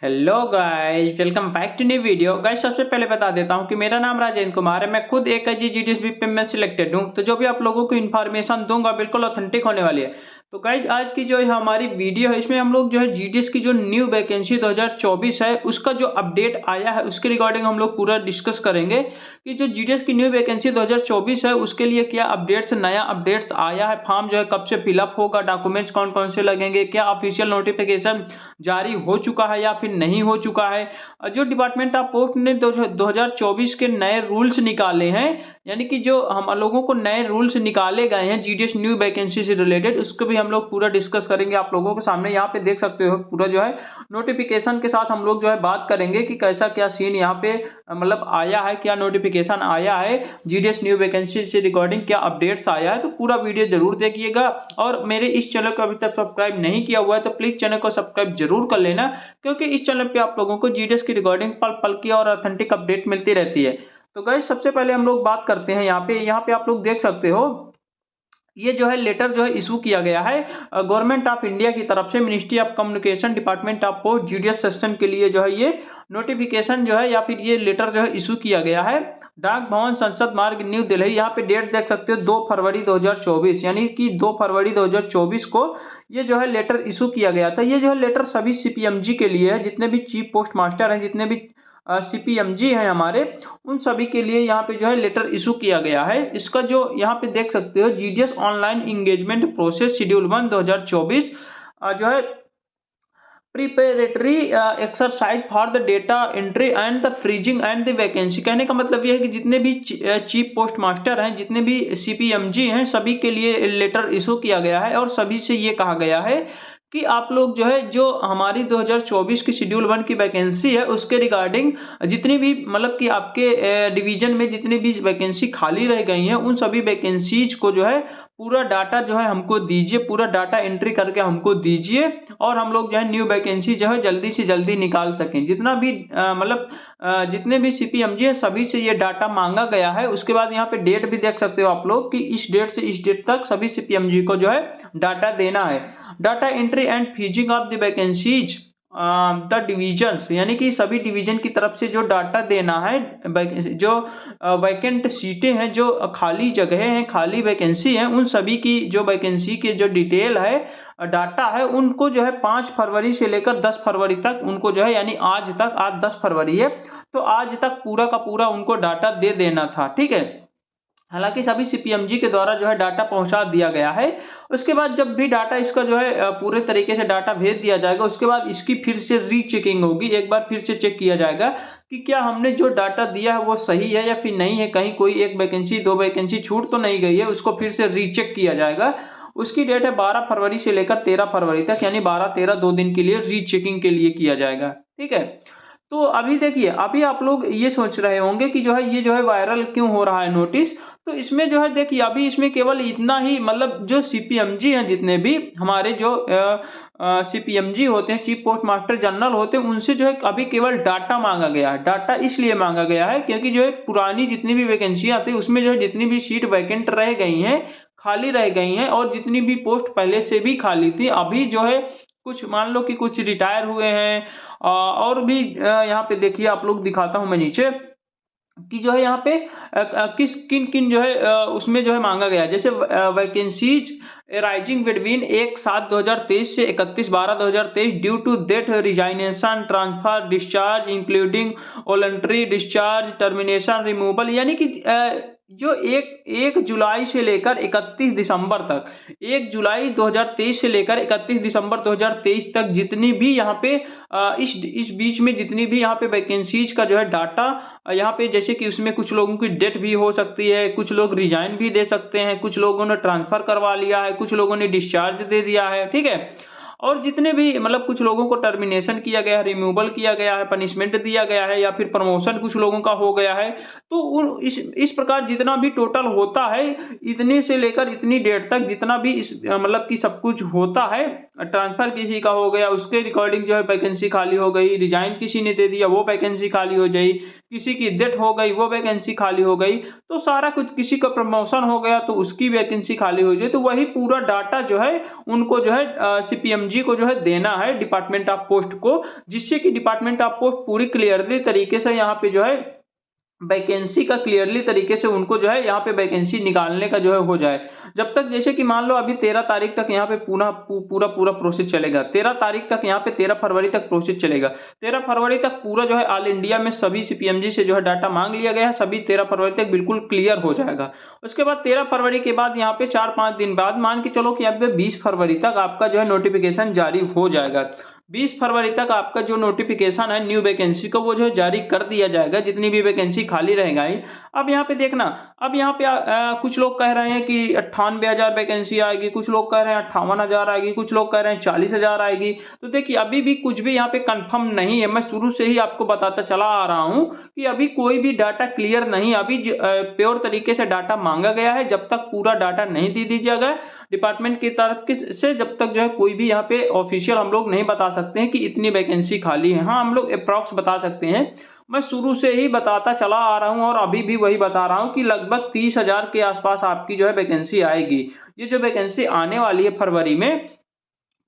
Hello guys, welcome back to new video. Guys, सबसे पहले बता देता हूं कि मेरा नाम राजेंद्र कुमार है। मैं खुद एक जीडीएस में सिलेक्टेड हूं, तो जो भी आप लोगों को इन्फॉर्मेशन दूंगा बिल्कुल ऑथेंटिक होने वाली है। तो गाइस, आज की जो है हमारी वीडियो है, इसमें हम लोग जो है जीडीएस की जो न्यू वैकेंसी 2024 है उसका जो अपडेट आया है उसके रिगार्डिंग हम लोग पूरा डिस्कस करेंगे कि जो जीडीएस की न्यू वैकेंसी 2024 है उसके लिए क्या अपडेट्स, नया अपडेट्स आया है, फॉर्म जो है कब से फिलअप होगा, डॉक्यूमेंट्स कौन कौन से लगेंगे, क्या ऑफिशियल नोटिफिकेशन जारी हो चुका है या फिर नहीं हो चुका है। जो डिपार्टमेंट ऑफ पोस्ट ने 2024 के नए रूल्स निकाले हैं, यानी कि जो हम लोगों को नए रूल्स निकाले गए हैं जीडीएस न्यू वैकेंसी से रिलेटेड, उसको भी हम लोग पूरा डिस्कस करेंगे आप लोगों के सामने। यहाँ पे देख सकते हो पूरा जो है नोटिफिकेशन के साथ हम लोग जो है बात करेंगे कि कैसा क्या सीन यहाँ पे मतलब आया है, क्या नोटिफिकेशन आया है जीडीएस न्यू वैकेंसी से रिगार्डिंग, क्या अपडेट्स आया है। तो पूरा वीडियो जरूर देखिएगा और मेरे इस चैनल को अभी तक सब्सक्राइब नहीं किया हुआ है तो प्लीज चैनल को सब्सक्राइब जरूर कर लेना, क्योंकि इस चैनल पे आप लोगों को जीडीएस की रिगार्डिंग पल पल की और ऑथेंटिक अपडेट मिलती रहती है। तो गाइस, सबसे पहले हम लोग बात करते हैं यहाँ पे आप लोग देख सकते हो ये जो है लेटर जो है इशू किया गया है गवर्नमेंट ऑफ इंडिया की तरफ से, ministry of communication, department of post, GDS section के लिए जो है ये नोटिफिकेशन जो है या फिर ये लेटर जो है इशू किया गया है डाक भवन संसद मार्ग न्यू दिल्ली। यहाँ पे डेट देख सकते हो 2 फरवरी 2024, यानी कि 2 फरवरी 2024 को ये जो है लेटर इशू किया गया था। ये जो है लेटर सभी सीपीएमजी के लिए है, जितने भी चीफ पोस्ट मास्टर हैं, जितने भी सीपीएमजी हैं हमारे, उन सभी के लिए यहाँ पे जो है लेटर इशू किया गया है। इसका जो यहाँ पे देख सकते हो GDS online engagement process schedule 1 2024 जो है preparatory exercise for the data entry and the freezing and the vacancy. कहने का मतलब ये है कि जितने भी चीफ पोस्ट मास्टर हैं, जितने भी सीपीएमजी हैं, सभी के लिए लेटर इशू किया गया है और सभी से ये कहा गया है कि आप लोग जो है जो हमारी 2024 की शेड्यूल 1 की वैकेंसी है उसके रिगार्डिंग जितनी भी मतलब कि आपके डिवीजन में जितनी भी वैकेंसी खाली रह गई हैं उन सभी वैकेंसीज को जो है पूरा डाटा जो है हमको दीजिए, पूरा डाटा एंट्री करके हमको दीजिए और हम लोग जो है न्यू वैकेंसी जो है जल्दी से जल्दी निकाल सकें। जितना भी मतलब जितने भी सीपीएमजी है सभी से ये डाटा मांगा गया है। उसके बाद यहाँ पे डेट भी देख सकते हो आप लोग कि इस डेट से इस डेट तक सभी सीपीएमजी को जो है डाटा देना है। Data entry and freezing of the vacancies the divisions, यानी कि सभी डिवीजन की तरफ से जो डाटा देना है, जो वैकेंट सीटें हैं, जो खाली जगह हैं, खाली वैकेंसी हैं, उन सभी की जो वैकेंसी के जो डिटेल है, डाटा है, उनको जो है 5 फरवरी से लेकर 10 फरवरी तक उनको जो है, यानी आज तक, आज 10 फरवरी है तो आज तक पूरा का पूरा उनको डाटा दे देना था। ठीक है, हालांकि सभी सीपीएमजी के द्वारा जो है डाटा पहुंचा दिया गया है। उसके बाद जब भी डाटा इसका जो है पूरे तरीके से डाटा भेज दिया जाएगा उसके बाद इसकी फिर से रीचेकिंग होगी, एक बार फिर से चेक किया जाएगा कि क्या हमने जो डाटा दिया है वो सही है या फिर नहीं है, कहीं कोई एक वैकेंसी, 2 वैकेंसी छूट तो नहीं गई है, उसको फिर से रीचेक किया जाएगा। उसकी डेट है 12 फरवरी से लेकर 13 फरवरी तक, यानी 12-13 2 दिन के लिए रीचेकिंग के लिए किया जाएगा। ठीक है, तो अभी देखिए, अभी आप लोग ये सोच रहे होंगे कि जो है ये जो है वायरल क्यों हो रहा है नोटिस। तो इसमें जो है देखिए अभी इसमें केवल इतना ही, मतलब जो सीपीएमजी हैं, जितने भी हमारे जो सीपीएमजी होते हैं, चीफ पोस्ट मास्टर जनरल होते हैं, उनसे जो है अभी केवल डाटा मांगा गया है। डाटा इसलिए मांगा गया है क्योंकि जो है पुरानी जितनी भी वैकेंसियां थी उसमें जो है जितनी भी सीट वैकेंट रह गई हैं, खाली रह गई हैं, और जितनी भी पोस्ट पहले से भी खाली थी, अभी जो है कुछ मान लो कि कुछ रिटायर हुए हैं और भी यहाँ पे देखिए आप लोग, दिखाता हूं मैं नीचे कि जो है यहाँ पे किस किन किन जो है उसमें जो है मांगा गया है। जैसे वैकेंसीज राइजिंग बिटवीन 1/7/2023 से 31/12/2023 due to death, resignation, transfer, discharge including voluntary discharge, termination, removal, यानी कि जो 1 जुलाई से लेकर 31 दिसंबर तक, 1 जुलाई 2023 से लेकर 31 दिसंबर 2023 तक जितनी भी यहाँ पे इस बीच में जितनी भी यहाँ पे वैकेंसीज का जो है डाटा यहाँ पे, जैसे कि उसमें कुछ लोगों की डेथ भी हो सकती है, कुछ लोग रिजाइन भी दे सकते हैं, कुछ लोगों ने ट्रांसफर करवा लिया है, कुछ लोगों ने डिस्चार्ज दे दिया है। ठीक है, और जितने भी मतलब कुछ लोगों को टर्मिनेशन किया गया है, रिमूवल किया गया है, पनिशमेंट दिया गया है, या फिर प्रमोशन कुछ लोगों का हो गया है। तो इस प्रकार जितना भी टोटल होता है, इतने से लेकर इतनी डेट तक जितना भी इस मतलब कि सब कुछ होता है, ट्रांसफर किसी का हो गया उसके रिकॉर्डिंग जो है वैकेंसी खाली हो गई, रिजाइन किसी ने दे दिया वो वैकेंसी खाली हो गई, किसी की डेथ हो गई वो वैकेंसी खाली हो गई, तो सारा कुछ, किसी का प्रमोशन हो गया तो उसकी वैकेंसी खाली हो जाए, तो वही पूरा डाटा जो है उनको जो है सीपीएमजी को जो है देना है डिपार्टमेंट ऑफ पोस्ट को, जिससे कि डिपार्टमेंट ऑफ पोस्ट पूरी क्लियरली तरीके से यहाँ पे जो है वैकेंसी का क्लियरली तरीके से उनको जो है यहाँ पे वैकेंसी निकालने का जो है हो जाए। जब तक जैसे कि मान लो अभी 13 तारीख तक यहाँ पे पूरा प्रोसेस चलेगा, 13 तारीख तक यहाँ पे 13 फरवरी तक प्रोसेस चलेगा। 13 फरवरी तक पूरा जो है ऑल इंडिया में सभी सीपीएमजी से जो है डाटा मांग लिया गया है, सभी 13 फरवरी तक बिल्कुल क्लियर हो जाएगा। उसके बाद 13 फरवरी के बाद यहाँ पे 4-5 दिन बाद मान के चलो कि अब 20 फरवरी तक आपका जो है नोटिफिकेशन जारी हो जाएगा। 20 फरवरी तक आपका जो नोटिफिकेशन है न्यू वैकेंसी का वो जो है जारी कर दिया जाएगा, जितनी भी वैकेंसी खाली रहेगा ही। अब यहाँ पे देखना, अब यहाँ पे कुछ लोग कह रहे हैं कि 98,000 वैकेंसी आएगी, कुछ लोग कह रहे हैं 58,000 आएगी, कुछ लोग कह रहे हैं 40,000 आएगी। तो देखिए अभी भी कुछ भी यहाँ पे कंफर्म नहीं है, मैं शुरू से ही आपको बताता चला आ रहा हूँ कि अभी कोई भी डाटा क्लियर नहीं, अभी प्योर तरीके से डाटा मांगा गया है। जब तक पूरा डाटा नहीं दे दिया गया डिपार्टमेंट की तरफ से, जब तक जो है कोई भी यहाँ पे ऑफिशियल हम लोग नहीं बता सकते हैं कि इतनी वैकेंसी खाली है। हाँ, हम लोग अप्रॉक्स बता सकते हैं, मैं शुरू से ही बताता चला आ रहा हूं और अभी भी वही बता रहा हूं कि लगभग 30,000 के आसपास आपकी जो है वैकेंसी आएगी। ये जो वैकेंसी आने वाली है फरवरी में,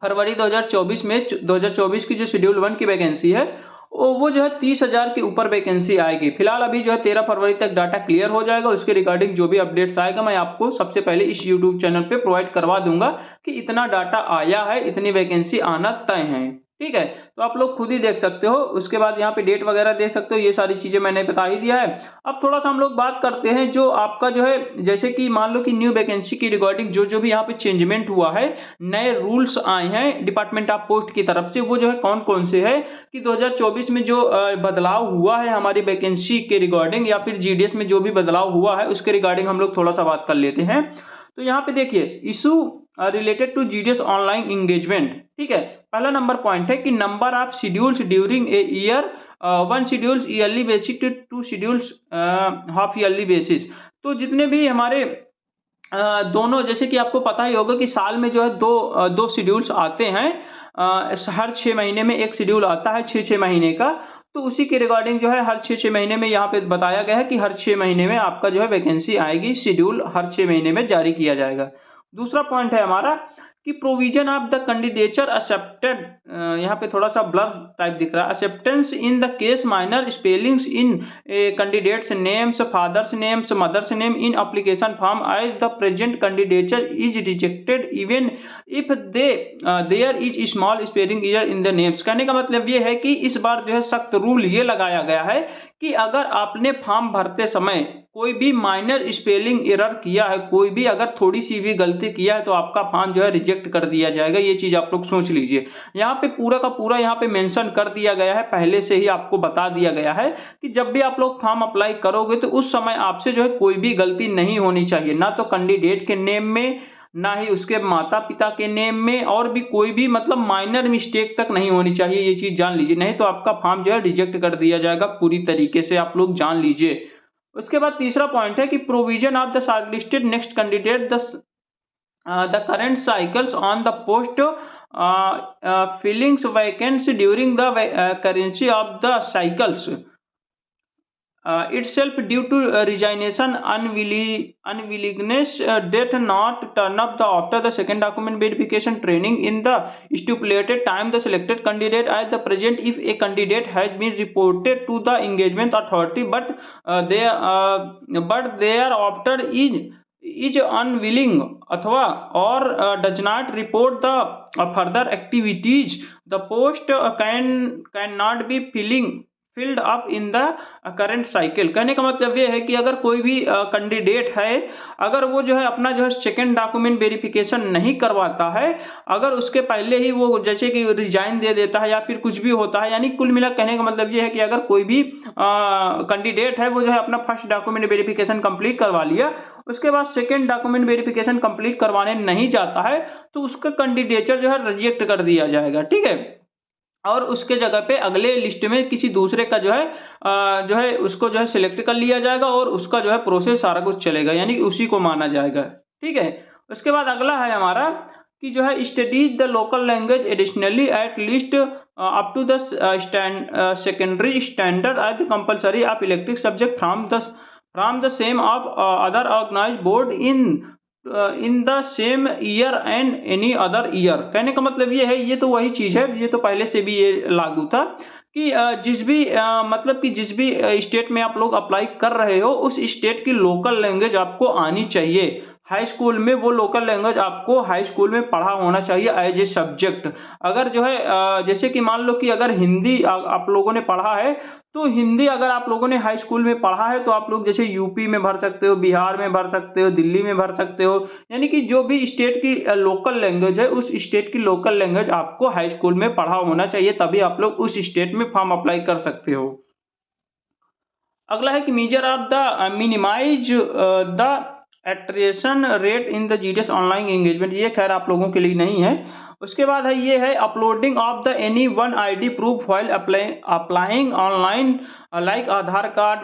फरवरी 2024 में 2024 की जो शेड्यूल 1 की वैकेंसी है वो जो है 30,000 के ऊपर वैकेंसी आएगी। फिलहाल अभी जो है 13 फरवरी तक डाटा क्लियर हो जाएगा, उसके रिगार्डिंग जो भी अपडेट्स आएगा मैं आपको सबसे पहले इस यूट्यूब चैनल पे प्रोवाइड करवा दूंगा कि इतना डाटा आया है, इतनी वैकेंसी आना तय है। ठीक है, तो आप लोग खुद ही देख सकते हो। उसके बाद यहाँ पे डेट वगैरह देख सकते हो, ये सारी चीजें मैंने बता ही दिया है। अब थोड़ा सा हम लोग बात करते हैं जो आपका जो है, जैसे कि मान लो कि न्यू वैकेंसी की रिगार्डिंग जो भी यहाँ पे चेंजमेंट हुआ है, नए रूल्स आए हैं डिपार्टमेंट ऑफ पोस्ट की तरफ से, वो जो है कौन कौन से है कि 2024 में जो बदलाव हुआ है हमारी वैकेंसी के रिगार्डिंग, या फिर जीडीएस में जो भी बदलाव हुआ है उसके रिगार्डिंग हम लोग थोड़ा सा बात कर लेते हैं। तो यहाँ पे देखिए issue related to GDS online engagement. ठीक है, पहला नंबर पॉइंट है कि number of schedules during a year, 1 schedules yearly basis to 2 schedules half yearly basis. तो जितने भी हमारे दोनों, जैसे कि आपको पता ही होगा कि साल में जो है दो शेड्यूल्स आते हैं, हर 6 महीने में एक शेड्यूल आता है 6 महीने का। तो उसी के रिगार्डिंग जो है हर 6 महीने में यहाँ पे बताया गया है कि हर 6 महीने में आपका जो है वैकेंसी आएगी, शेड्यूल हर 6 महीने में जारी किया जाएगा। दूसरा पॉइंट है हमारा कि provision of the candidature accepted, यहाँ पे थोड़ा सा ब्लर टाइप दिख रहा है, acceptance in the case minor spellings in candidates' names, fathers' names, mother's name in application form as the present candidature is rejected even if there is small spelling error in the names. कहने का मतलब ये है कि इस बार जो है सख्त रूल ये लगाया गया है कि अगर आपने फॉर्म भरते समय कोई भी माइनर स्पेलिंग एरर किया है, कोई भी अगर थोड़ी सी भी गलती किया है, तो आपका फॉर्म जो है रिजेक्ट कर दिया जाएगा। ये चीज आप लोग सोच लीजिए, यहाँ पे पूरा का पूरा यहाँ पे मेंशन कर दिया गया है, पहले से ही आपको बता दिया गया है कि जब भी आप लोग फॉर्म अप्लाई करोगे तो उस समय आपसे जो है कोई भी गलती नहीं होनी चाहिए, ना तो कैंडिडेट के नेम में, ना ही उसके माता पिता के नेम में, और भी कोई भी मतलब माइनर मिस्टेक तक नहीं होनी चाहिए। ये चीज जान लीजिए, नहीं तो आपका फॉर्म जो है रिजेक्ट कर दिया जाएगा पूरी तरीके से, आप लोग जान लीजिए। उसके बाद तीसरा पॉइंट है कि provision of the shortlisted next candidate the current cycles on the post fillings vacants during the currency of the cycles itself due to resignation, unwillingness, death not turn up the after the second document verification training in the stipulated time the selected candidate at the present if a candidate has been reported to the engagement authority but they are after is unwilling अथवा or does not report the further activities, the post cannot be filled up in the current cycle. कहने का मतलब ये है कि अगर कोई भी कैंडिडेट है, अगर वो जो है अपना जो है सेकेंड डॉक्यूमेंट वेरिफिकेशन नहीं करवाता है, अगर उसके पहले ही वो जैसे कि रिजाइन दे देता है या फिर कुछ भी होता है, यानी कुल मिला कहने का मतलब ये है कि अगर कोई भी कैंडिडेट है वो जो है अपना फर्स्ट डॉक्यूमेंट वेरिफिकेशन कंप्लीट करवा लिया, उसके बाद सेकेंड डॉक्यूमेंट वेरिफिकेशन कंप्लीट करवाने नहीं जाता है, तो उसका कैंडिडेचर जो है रिजेक्ट कर दिया जाएगा। ठीक है, और उसके जगह पे अगले लिस्ट में किसी दूसरे का जो है उसको जो है सिलेक्ट कर लिया जाएगा और उसका जो है प्रोसेस सारा कुछ चलेगा, यानी कि उसी को माना जाएगा। ठीक है, उसके बाद अगला है हमारा कि जो है studies the local language additionally at least up to the secondary standard as the compulsory of elective subject from the same of other organized board in the same year and any other year। कहने का मतलब ये है, ये तो वही चीज है, ये तो पहले से भी ये लागू था कि जिस भी मतलब कि जिस भी स्टेट में आप लोग अप्लाई कर रहे हो उस स्टेट की लोकल लैंग्वेज आपको आनी चाहिए। हाई स्कूल में वो लोकल लैंग्वेज आपको हाई स्कूल में पढ़ा होना चाहिए एज ए सब्जेक्ट। अगर जो है जैसे कि मान लो कि अगर हिंदी आप लोगों ने पढ़ा है, तो हिंदी अगर आप लोगों ने हाई स्कूल में पढ़ा है तो आप लोग जैसे यूपी में भर सकते हो, बिहार में भर सकते हो, दिल्ली में भर सकते हो। यानी कि जो भी स्टेट की लोकल लैंग्वेज है उस स्टेट की लोकल लैंग्वेज आपको हाई स्कूल में पढ़ा होना चाहिए, तभी आप लोग उस स्टेट में फॉर्म अप्लाई कर सकते हो। अगला है कि major of the minimize the attrition rate in the GDS online engagement, ये खैर आप लोगों के लिए नहीं है। उसके बाद है ये है uploading of the any one ID proof while applying online like Aadhaar card,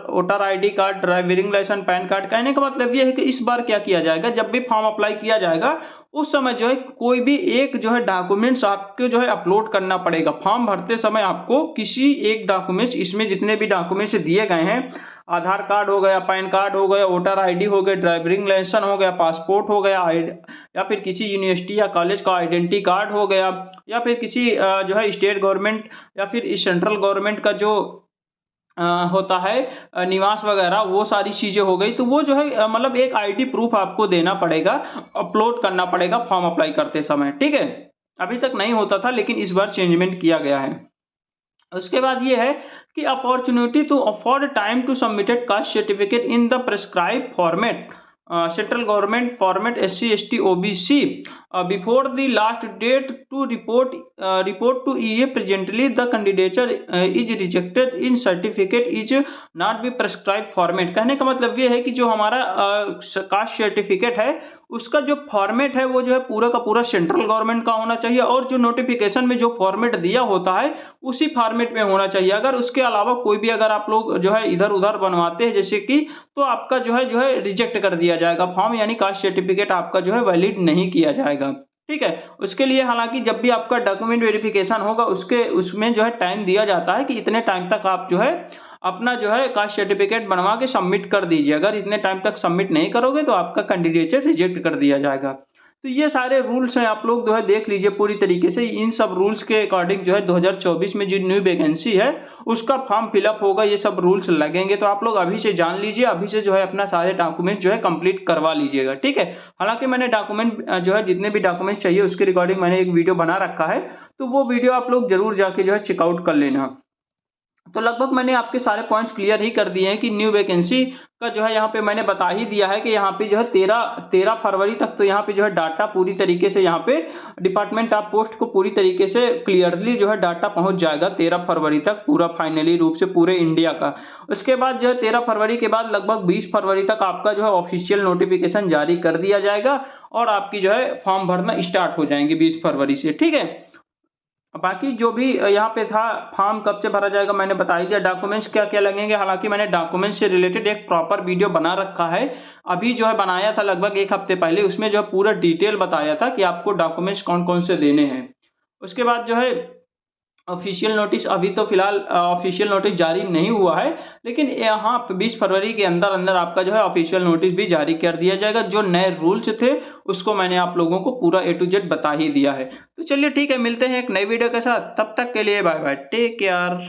voter ID card, driving licence, PAN card. कहने का मतलब ये है कि इस बार क्या किया जाएगा, जब भी फॉर्म अप्लाई किया जाएगा उस समय जो है कोई भी एक जो है डॉक्यूमेंट्स आपको जो है अपलोड करना पड़ेगा। फॉर्म भरते समय आपको किसी एक डॉक्यूमेंट्स, इसमें जितने भी डॉक्यूमेंट्स दिए गए हैं, आधार कार्ड हो गया, पैन कार्ड हो गया, वोटर आईडी हो गया, ड्राइविंग लाइसेंस हो गया, पासपोर्ट हो गया, या फिर किसी यूनिवर्सिटी या कॉलेज का आइडेंटिटी कार्ड हो गया, या फिर किसी जो है स्टेट गवर्नमेंट या फिर सेंट्रल गवर्नमेंट का जो होता है निवास वगैरह, वो सारी चीजें हो गई। तो वो जो है मतलब एक आईडी प्रूफ आपको देना पड़ेगा, अपलोड करना पड़ेगा फॉर्म अप्लाई करते समय। ठीक है, अभी तक नहीं होता था लेकिन इस बार चेंजमेंट किया गया है। उसके बाद ये है कि opportunity to afford time to submitted caste certificate in the prescribe format central government format SC ST OBC before the last date to report to EA presently the candidature is rejected in certificate is not be prescribed format। कहने का मतलब ये है कि जो हमारा caste certificate है उसका जो फॉर्मेट है वो जो है पूरा का पूरा सेंट्रल गवर्नमेंट का होना चाहिए, और जो नोटिफिकेशन में जो फॉर्मेट दिया होता है उसी फॉर्मेट में होना चाहिए। अगर उसके अलावा कोई भी अगर आप लोग जो है इधर उधर बनवाते हैं जैसे कि, तो आपका जो है रिजेक्ट कर दिया जाएगा फॉर्म, यानी कास्ट सर्टिफिकेट आपका जो है वैलिड नहीं किया जाएगा। ठीक है, उसके लिए हालांकि जब भी आपका डॉक्यूमेंट वेरिफिकेशन होगा उसमें जो है टाइम दिया जाता है कि इतने टाइम तक आप जो है अपना जो है कास्ट सर्टिफिकेट बनवा के सबमिट कर दीजिए। अगर इतने टाइम तक सबमिट नहीं करोगे तो आपका कैंडिडेचर रिजेक्ट कर दिया जाएगा। तो ये सारे रूल्स हैं, आप लोग जो है देख लीजिए पूरी तरीके से। इन सब रूल्स के अकॉर्डिंग जो है 2024 में जो न्यू वैकेंसी है उसका फॉर्म फिलअप होगा, ये सब रूल्स लगेंगे। तो आप लोग अभी से जान लीजिए, अभी से जो है अपना सारे डॉक्यूमेंट जो है कंप्लीट करवा लीजिएगा। ठीक है, हालांकि मैंने डॉक्यूमेंट जो है जितने भी डॉक्यूमेंट चाहिए उसके रिगार्डिंग मैंने एक वीडियो बना रखा है, तो वो वीडियो आप लोग जरूर जाके जो है चेकआउट कर लेना। तो लगभग मैंने आपके सारे पॉइंट्स क्लियर ही कर दिए हैं कि न्यू वैकेंसी का जो है यहाँ पे मैंने बता ही दिया है कि यहाँ पे जो है 13 फरवरी तक तो यहाँ पे जो है डाटा पूरी तरीके से यहाँ पे डिपार्टमेंट ऑफ पोस्ट को पूरी तरीके से क्लियरली जो है डाटा पहुंच जाएगा 13 फरवरी तक पूरा फाइनली रूप से पूरे इंडिया का। उसके बाद जो है 13 फरवरी के बाद लगभग 20 फरवरी तक आपका जो है ऑफिशियल नोटिफिकेशन जारी कर दिया जाएगा और आपकी जो है फॉर्म भरना स्टार्ट हो जाएंगे 20 फरवरी से। ठीक है, बाकी जो भी यहाँ पे था फॉर्म कब से भरा जाएगा मैंने बता ही दिया। डॉक्यूमेंट्स क्या क्या लगेंगे, हालांकि मैंने डॉक्यूमेंट्स से रिलेटेड एक प्रॉपर वीडियो बना रखा है, अभी जो है बनाया था लगभग 1 हफ्ते पहले। उसमें जो है पूरा डिटेल बताया था कि आपको डॉक्यूमेंट्स कौन कौन से देने हैं। उसके बाद जो है ऑफिशियल नोटिस, अभी तो फिलहाल ऑफिशियल नोटिस जारी नहीं हुआ है, लेकिन यहाँ 20 फरवरी के अंदर अंदर आपका जो है ऑफिशियल नोटिस भी जारी कर दिया जाएगा। जो नए रूल्स थे उसको मैंने आप लोगों को पूरा A to Z बता ही दिया है। तो चलिए ठीक है, मिलते हैं एक नई वीडियो के साथ, तब तक के लिए बाय बाय, टेक केयर।